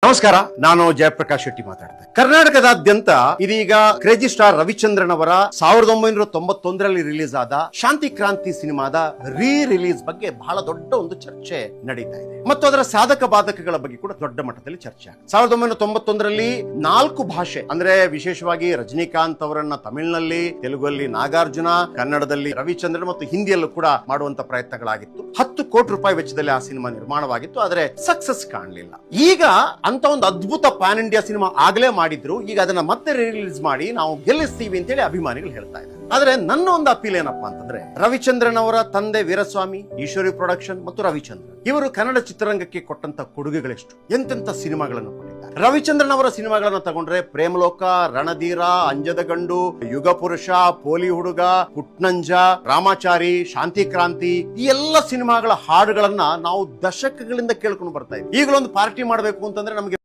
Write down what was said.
ನಮಸ್ಕಾರ, ನಾನು ಜಯಪ್ರಕಾಶ್ ಶೆಟ್ಟಿ ಮಾತಾಡ್ತೇನೆ. ಕರ್ನಾಟಕದಾದ್ಯಂತ ಇದೀಗ ಕ್ರೇಜಿ ಸ್ಟಾರ್ ರವಿಚಂದ್ರನ್ ಅವರ 1991ರಲ್ಲಿ ರಿಲೀಸ್ ಆದ ಶಾಂತಿ ಕ್ರಾಂತಿ ಸಿನಿಮಾದ ರಿಲೀಸ್ ಬಗ್ಗೆ ಬಹಳ ದೊಡ್ಡ ಒಂದು ಚರ್ಚೆ ನಡೀತಾ ಇದೆ ಮತ್ತು ಅದರ ಸಾಧಕ ಬಾಧಕಗಳ ಬಗ್ಗೆ ಕೂಡ ದೊಡ್ಡ ಮಟ್ಟದಲ್ಲಿ ಚರ್ಚೆ ಆಗಿದೆ. 1991ರಲ್ಲಿ 4 ಭಾಷೆ ಅಂದ್ರೆ ವಿಶೇಷವಾಗಿ ರಜನಿಕಾಂತ್ ಅವರನ್ನ ತಮಿಳಿನಲ್ಲಿ, ತೆಲುಗಲ್ಲಿ ನಾಗಾರ್ಜುನ, ಕನ್ನಡದಲ್ಲಿ ರವಿಚಂದ್ರನ್ ಮತ್ತು ಹಿಂದಿಯಲ್ಲೂ ಕೂಡ ಮಾಡುವಂತ ಪ್ರಯತ್ನಗಳಾಗಿತ್ತು. 10 ಕೋಟಿ ರೂಪಾಯಿ ವೆಚ್ಚದಲ್ಲಿ ಆ ಸಿನಿಮಾ ನಿರ್ಮಾಣವಾಗಿತ್ತು, ಆದರೆ ಸಕ್ಸಸ್ ಕಾಣಲಿಲ್ಲ. ಈಗ ಅಂತ ಒಂದು ಅದ್ಭುತ ಪ್ಯಾನ್ ಇಂಡಿಯಾ ಸಿನಿಮಾ ಆಗ್ಲೇ ಮಾಡಿದ್ರು, ಈಗ ಅದನ್ನ ಮತ್ತೆ ರಿಲೀಸ್ ಮಾಡಿ ನಾವು ಗೆಲ್ಲಿಸ್ತೀವಿ ಅಂತೇಳಿ ಅಭಿಮಾನಿಗಳು ಹೇಳ್ತಾ ಇದ್ದಾರೆ. ಆದ್ರೆ ನನ್ನ ಒಂದು ಅಪೀಲ್ ಏನಪ್ಪಾ ಅಂತಂದ್ರೆ, ರವಿಚಂದ್ರನ್ ಅವರ ತಂದೆ ವೀರಸ್ವಾಮಿ, ಈಶ್ವರಿ ಪ್ರೊಡಕ್ಷನ್ ಮತ್ತು ರವಿಚಂದ್ರನ್ ಇವರು ಕನ್ನಡ ಚಿತ್ರರಂಗಕ್ಕೆ ಕೊಟ್ಟಂತ ಕೊಡುಗೆಗಳೆಷ್ಟು, ಎಂತೆಂತ ಸಿನಿಮಾಗಳನ್ನು ಕೊಟ್ಟಿದ್ದಾರೆ. ರವಿಚಂದ್ರನ್ ಅವರ ಸಿನಿಮಾಗಳನ್ನು ತಗೊಂಡ್ರೆ ಪ್ರೇಮಲೋಕ, ರಣಧೀರ, ಅಂಜದ ಗಂಡು, ಯುಗ ಪುರುಷ, ಪೋಲಿ ಹುಡುಗ, ಪುಟ್ನಂಜ, ರಾಮಾಚಾರಿ, ಶಾಂತಿ ಕ್ರಾಂತಿ, ಈ ಎಲ್ಲ ಸಿನಿಮಾಗಳ ಹಾಡುಗಳನ್ನ ನಾವು ದಶಕಗಳಿಂದ ಕೇಳ್ಕೊಂಡು ಬರ್ತಾ ಇದ್ದೀವಿ. ಈಗಲೊಂದು ಪಾರ್ಟಿ ಮಾಡಬೇಕು ಅಂತಂದ್ರೆ ನಮಗೆ